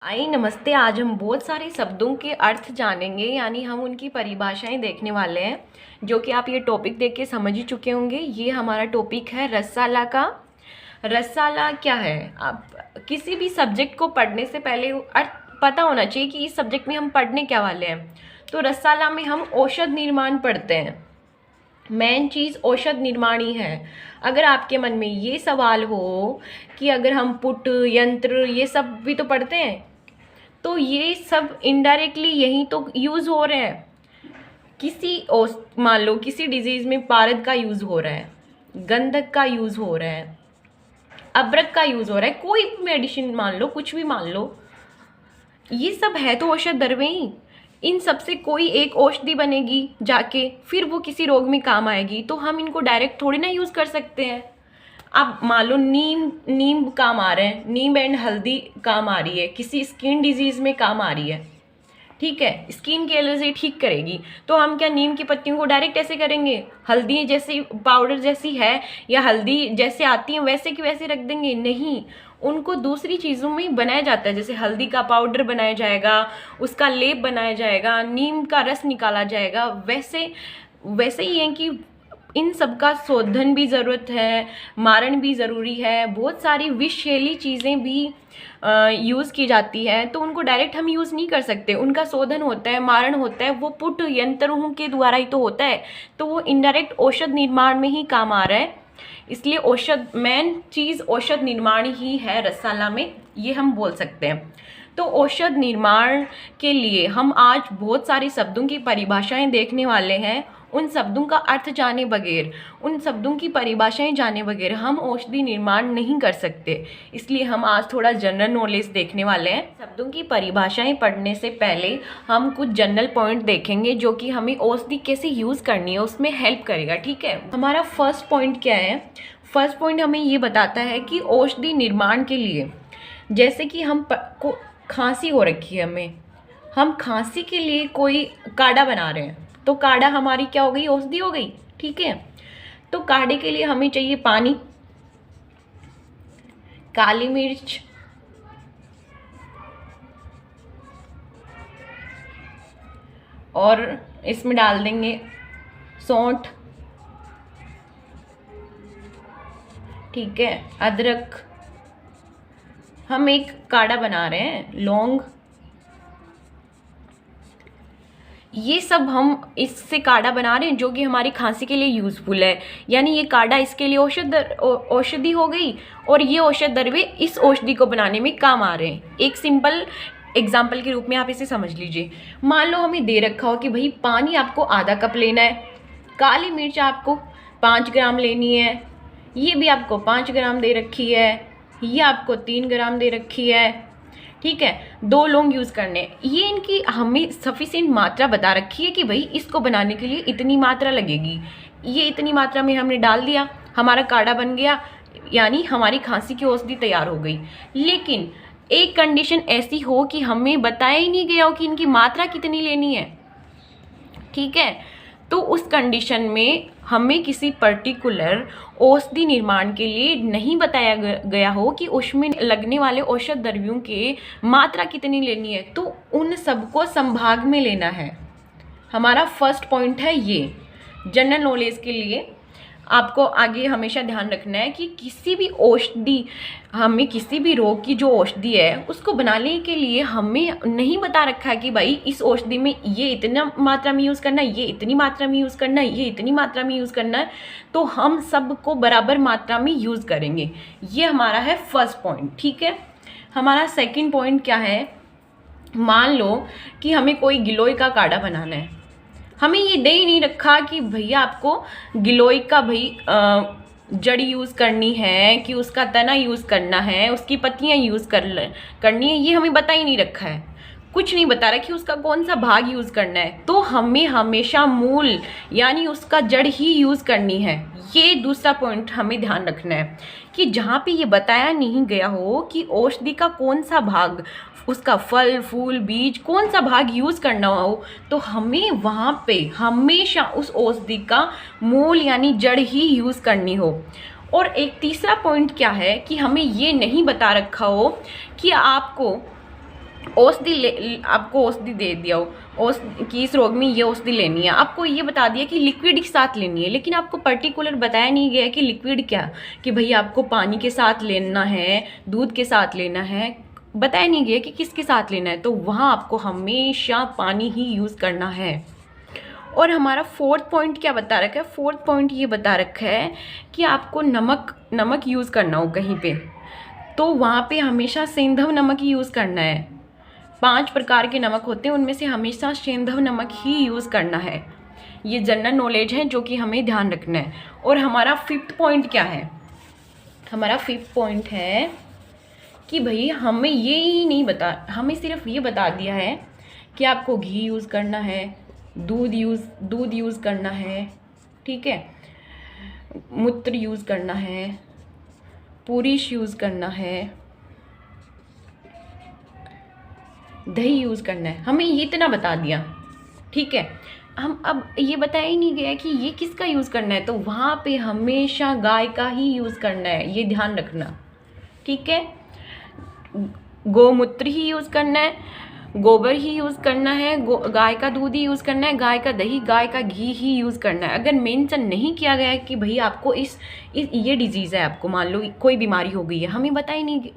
आई नमस्ते। आज हम बहुत सारे शब्दों के अर्थ जानेंगे, यानी हम उनकी परिभाषाएं देखने वाले हैं, जो कि आप ये टॉपिक देख के समझ ही चुके होंगे। ये हमारा टॉपिक है रसाला का। रसाला क्या है? आप किसी भी सब्जेक्ट को पढ़ने से पहले अर्थ पता होना चाहिए कि इस सब्जेक्ट में हम पढ़ने क्या वाले हैं। तो रसाला में हम औषध निर्माण पढ़ते हैं। मेन चीज़ औषध निर्माण ही है। अगर आपके मन में ये सवाल हो कि अगर हम पुट, यंत्र, ये सब भी तो पढ़ते हैं, तो ये सब इनडायरेक्टली यहीं तो यूज़ हो रहे हैं। मान लो किसी डिजीज़ में पारद का यूज़ हो रहा है, गंधक का यूज़ हो रहा है, अबरक का यूज़ हो रहा है, कोई भी मेडिसिन मान लो, कुछ भी मान लो, ये सब है तो औषध द्रव्य ही। इन सब से कोई एक औषधि बनेगी जाके, फिर वो किसी रोग में काम आएगी। तो हम इनको डायरेक्ट थोड़ी ना यूज़ कर सकते हैं। अब मान लो नीम काम आ रहे हैं, नीम एंड हल्दी काम आ रही है, किसी स्किन डिजीज़ में काम आ रही है, ठीक है, स्किन की एलर्जी ठीक करेगी। तो हम क्या नीम की पत्तियों को डायरेक्ट ऐसे करेंगे? हल्दी जैसी पाउडर जैसी है या हल्दी जैसे आती हैं वैसे की वैसे रख देंगे? नहीं, उनको दूसरी चीज़ों में बनाया जाता है। जैसे हल्दी का पाउडर बनाया जाएगा, उसका लेप बनाया जाएगा, नीम का रस निकाला जाएगा। वैसे ही है कि इन सब का शोधन भी ज़रूरत है, मारण भी ज़रूरी है, बहुत सारी विषैली चीज़ें भी यूज़ की जाती है। तो उनको डायरेक्ट हम यूज़ नहीं कर सकते। उनका शोधन होता है, मारण होता है, वो पुट यंत्रों के द्वारा ही तो होता है। तो वो इनडायरेक्ट औषध निर्माण में ही काम आ रहा है। इसलिए औषध, मेन चीज़ औषध निर्माण ही है रसाला में, ये हम बोल सकते हैं। तो औषध निर्माण के लिए हम आज बहुत सारे शब्दों की परिभाषाएं देखने वाले हैं। उन शब्दों का अर्थ जाने बगैर, उन शब्दों की परिभाषाएं जाने बगैर हम औषधि निर्माण नहीं कर सकते। इसलिए हम आज थोड़ा जनरल नॉलेज देखने वाले हैं। शब्दों की परिभाषाएं पढ़ने से पहले हम कुछ जनरल पॉइंट देखेंगे, जो कि हमें औषधि कैसे यूज़ करनी है उसमें हेल्प करेगा, ठीक है। हमारा फर्स्ट पॉइंट क्या है? फर्स्ट पॉइंट हमें ये बताता है कि औषधि निर्माण के लिए, जैसे कि को खांसी हो रखी है, हम खांसी के लिए कोई काढ़ा बना रहे हैं, तो काढ़ा हमारी क्या हो गई? औषधि हो गई, ठीक है। तो काढ़े के लिए हमें चाहिए पानी, काली मिर्च, और इसमें डाल देंगे सौंठ, ठीक है, अदरक। हम एक काढ़ा बना रहे हैं, लौंग, ये सब हम इससे काढ़ा बना रहे हैं, जो कि हमारी खांसी के लिए यूज़फुल है। यानी ये काढ़ा इसके लिए औषधि हो गई, और ये औषध द्रव्य इस औषधि को बनाने में काम आ रहे हैं। एक सिंपल एग्जाम्पल के रूप में आप इसे समझ लीजिए। मान लो हमें दे रखा हो कि भाई पानी आपको आधा कप लेना है, काली मिर्च आपको 5 ग्राम लेनी है, ये भी आपको 5 ग्राम दे रखी है, ये आपको 3 ग्राम दे रखी है, ठीक है। 2 लौंग यूज़ करने, ये इनकी हमें सफिशिएंट मात्रा बता रखी है कि भाई इसको बनाने के लिए इतनी मात्रा लगेगी। ये इतनी मात्रा में हमने डाल दिया, हमारा काढ़ा बन गया, यानी हमारी खांसी की औषधि तैयार हो गई। लेकिन एक कंडीशन ऐसी हो कि हमें बताया ही नहीं गया हो कि इनकी मात्रा कितनी लेनी है, ठीक है। तो उस कंडीशन में हमें किसी पर्टिकुलर औषधि निर्माण के लिए नहीं बताया गया हो कि उसमें लगने वाले औषध द्रव्यों के मात्रा कितनी लेनी है, तो उन सबको संभाग में लेना है। हमारा फर्स्ट पॉइंट है ये। जनरल नॉलेज के लिए आपको आगे हमेशा ध्यान रखना है कि किसी भी औषधि, हमें किसी भी रोग की जो औषधि है उसको बनाने के लिए हमें नहीं बता रखा है कि भाई इस औषधि में ये इतना मात्रा में यूज़ करना है, ये इतनी मात्रा में यूज़ करना है, ये इतनी मात्रा में यूज़ करना है, तो हम सबको बराबर मात्रा में यूज़ करेंगे। ये हमारा है फर्स्ट पॉइंट, ठीक है। हमारा सेकेंड पॉइंट क्या है? मान लो कि हमें कोई गिलोय का काढ़ा बनाना है, हमें ये दे ही नहीं रखा कि भैया आपको गिलोय का जड़ी यूज़ करनी है कि उसका तना यूज़ करना है, उसकी पत्तियां यूज़ करनी है, ये हमें बता ही नहीं रखा है। कुछ नहीं बता रखा कि उसका कौन सा भाग यूज़ करना है। तो हमें हमेशा मूल यानी उसका जड़ ही यूज़ करनी है। ये दूसरा पॉइंट हमें ध्यान रखना है कि जहाँ पे ये बताया नहीं गया हो कि औषधि का कौन सा भाग, उसका फल, फूल, बीज, कौन सा भाग यूज़ करना हो, तो हमें वहाँ पे हमेशा उस औषधि का मूल यानी जड़ ही यूज़ करनी हो। और एक तीसरा पॉइंट क्या है कि हमें ये नहीं बता रखा हो कि आपको आपको औषधि दे दिया हो कि इस रोग में ये औषधि लेनी है, आपको ये बता दिया कि लिक्विड के साथ लेनी है, लेकिन आपको पर्टिकुलर बताया नहीं गया कि लिक्विड क्या, कि भाई आपको पानी के साथ लेना है, दूध के साथ लेना है, बताया नहीं गया कि किसके साथ लेना है। तो वहाँ आपको हमेशा पानी ही यूज़ करना है। और हमारा फोर्थ पॉइंट क्या बता रखा है, फोर्थ पॉइंट ये बता रखा है कि आपको नमक यूज़ करना हो कहीं पे, तो वहाँ पे हमेशा सेंधव नमक ही यूज़ करना है। 5 प्रकार के नमक होते हैं, उनमें से हमेशा सेंधव नमक ही यूज़ करना है। ये जनरल नॉलेज है जो कि हमें ध्यान रखना है। और हमारा फिफ्थ पॉइंट क्या है, हमारा फिफ्थ पॉइंट है कि भाई हमें ये ही नहीं हमें सिर्फ ये बता दिया है कि आपको घी यूज़ करना है, दूध यूज़ करना है, ठीक है, मूत्र यूज़ करना है, पूरिश यूज़ करना है, दही यूज़ करना है, हमें ये इतना बता दिया, ठीक है। हम अब ये बताया ही नहीं गया कि ये किसका यूज़ करना है, तो वहाँ पे हमेशा गाय का ही यूज़ करना है, ये ध्यान रखना, ठीक है। गोमूत्र ही यूज़ करना है, गोबर ही यूज़ करना है, गाय का दूध ही यूज़ करना है, गाय का दही, गाय का घी ही यूज़ करना है। अगर मेंशन नहीं किया गया है कि भाई आपको ये डिजीज़ है, आपको मान लो कोई बीमारी हो गई है, हमें बताया नहीं,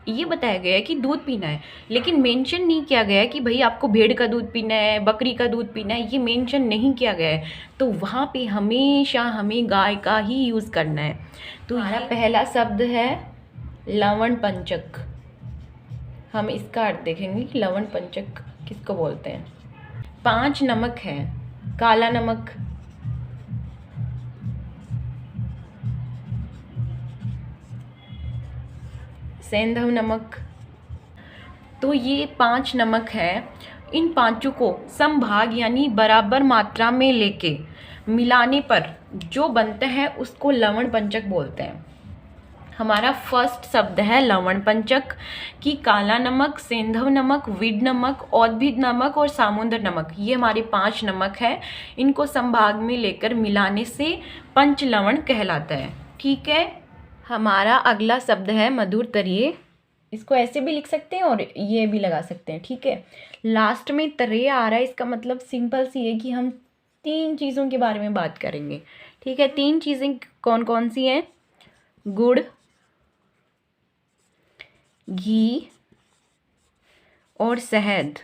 ये बताया गया है कि दूध पीना है, लेकिन मेंशन नहीं किया गया है कि भाई आपको भेड़ का दूध पीना है, बकरी का दूध पीना है, ये मेंशन नहीं किया गया है। तो वहाँ पे हमेशा हमें गाय का ही यूज़ करना है। तो हमारा पहला शब्द है लवण पंचक। हम इसका अर्थ देखेंगे कि लवण पंचक किसको बोलते हैं। 5 नमक हैं, काला नमक, सेंधव नमक। तो ये 5 नमक है, इन पांचों को समभाग यानी बराबर मात्रा में लेके मिलाने पर जो बनते हैं उसको लवण पंचक बोलते हैं। हमारा फर्स्ट शब्द है लवण पंचक कि काला नमक, सेंधव नमक, विड नमक, औद्भिद नमक और सामुद्र नमक, ये हमारे 5 नमक है। इनको संभाग में लेकर मिलाने से पंच लवण कहलाता है, ठीक है। हमारा अगला शब्द है मधुर तरिये। इसको ऐसे भी लिख सकते हैं और ये भी लगा सकते हैं, ठीक है। लास्ट में तरे आ रहा है, इसका मतलब सिंपल सी है कि हम 3 चीज़ों के बारे में बात करेंगे, ठीक है। 3 चीज़ें कौन कौन सी हैं, गुड़, घी और शहद।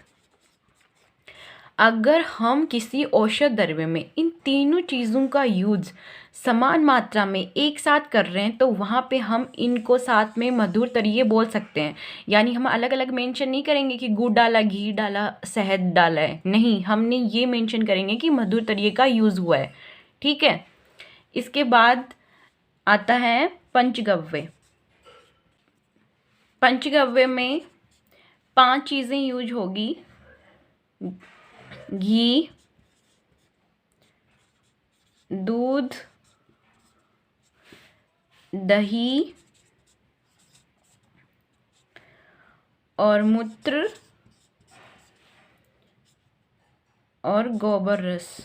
अगर हम किसी औषध द्रव्य में इन तीनों चीज़ों का यूज समान मात्रा में एक साथ कर रहे हैं तो वहाँ पे हम इनको साथ में मधुर तरिये बोल सकते हैं। यानी हम अलग अलग मेंशन नहीं करेंगे कि गुड़ डाला, घी डाला, शहद डाला है, नहीं, हमने ये मेंशन करेंगे कि मधुर तरिये का यूज़ हुआ है, ठीक है। इसके बाद आता है पंचगव्य। पंचगव्य में 5 चीज़ें यूज होगी, घी, दूध, दही और मूत्र और गोबर रस।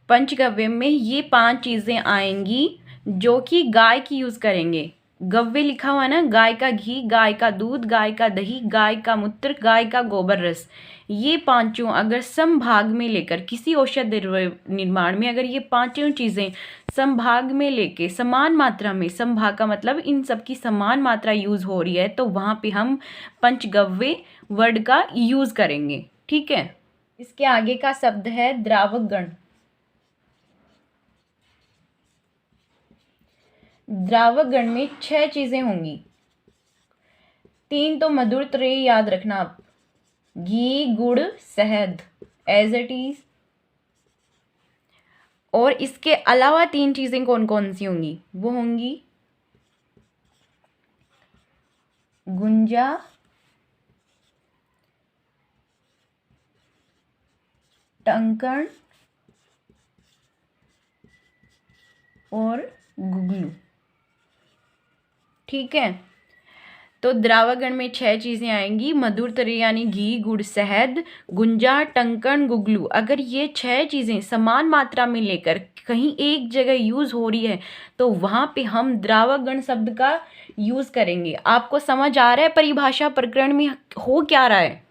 पंचगव्य में ये 5 चीज़ें आएंगी जो कि गाय की यूज़ करेंगे। गव्य लिखा हुआ ना, गाय का घी, गाय का दूध, गाय का दही, गाय का मूत्र, गाय का गोबर रस। ये पांचों अगर समभाग में लेकर किसी औषध निर्माण में अगर ये 5 चीज़ें समभाग में लेके समान मात्रा में, समभाग का मतलब इन सब की समान मात्रा यूज़ हो रही है, तो वहाँ पे हम पंचगव्य वर्ड का यूज़ करेंगे, ठीक है। इसके आगे का शब्द है द्रावक गण। द्रावक गण में 6 चीज़ें होंगी, 3 तो मधुर तरिये याद रखना आप, घी, गुड़, शहद एज इट इज। और इसके अलावा 3 चीज़ें कौन कौन सी होंगी, वो होंगी गुंजा, टंकण और गुगलू, ठीक है। तो द्रावकगण में 6 चीज़ें आएंगी, मधुर तरिये यानी घी, गुड़, शहद, गुंजा, टंकण, गुगलू। अगर ये 6 चीज़ें समान मात्रा में लेकर कहीं एक जगह यूज़ हो रही है तो वहाँ पे हम द्रावक गण शब्द का यूज़ करेंगे। आपको समझ आ रहा है परिभाषा प्रकरण में हो क्या रहा है?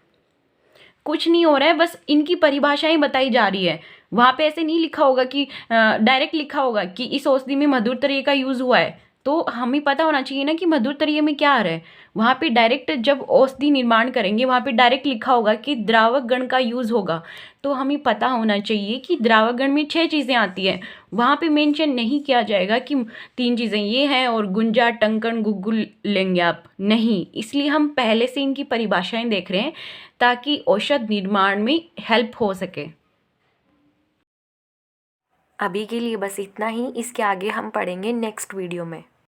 कुछ नहीं हो रहा है, बस इनकी परिभाषाएं बताई जा रही है। वहाँ पे ऐसे नहीं लिखा होगा कि डायरेक्ट लिखा होगा कि इस औषधि में मधुर तरीके का यूज़ हुआ है, तो हमें पता होना चाहिए ना कि मधुर तरीके में क्या आ रहा है। वहाँ पे डायरेक्ट जब औषधि निर्माण करेंगे वहाँ पे डायरेक्ट लिखा होगा कि द्रावक गण का यूज़ होगा, तो हमें पता होना चाहिए कि द्रावक गण में 6 चीज़ें आती हैं। वहाँ पे मेंशन नहीं किया जाएगा कि 3 चीज़ें ये हैं और गुंजा टंकण गुग्गुल लेंगे आप, नहीं। इसलिए हम पहले से इनकी परिभाषाएं देख रहे हैं ताकि औषध निर्माण में हेल्प हो सके। अभी के लिए बस इतना ही, इसके आगे हम पढ़ेंगे नेक्स्ट वीडियो में।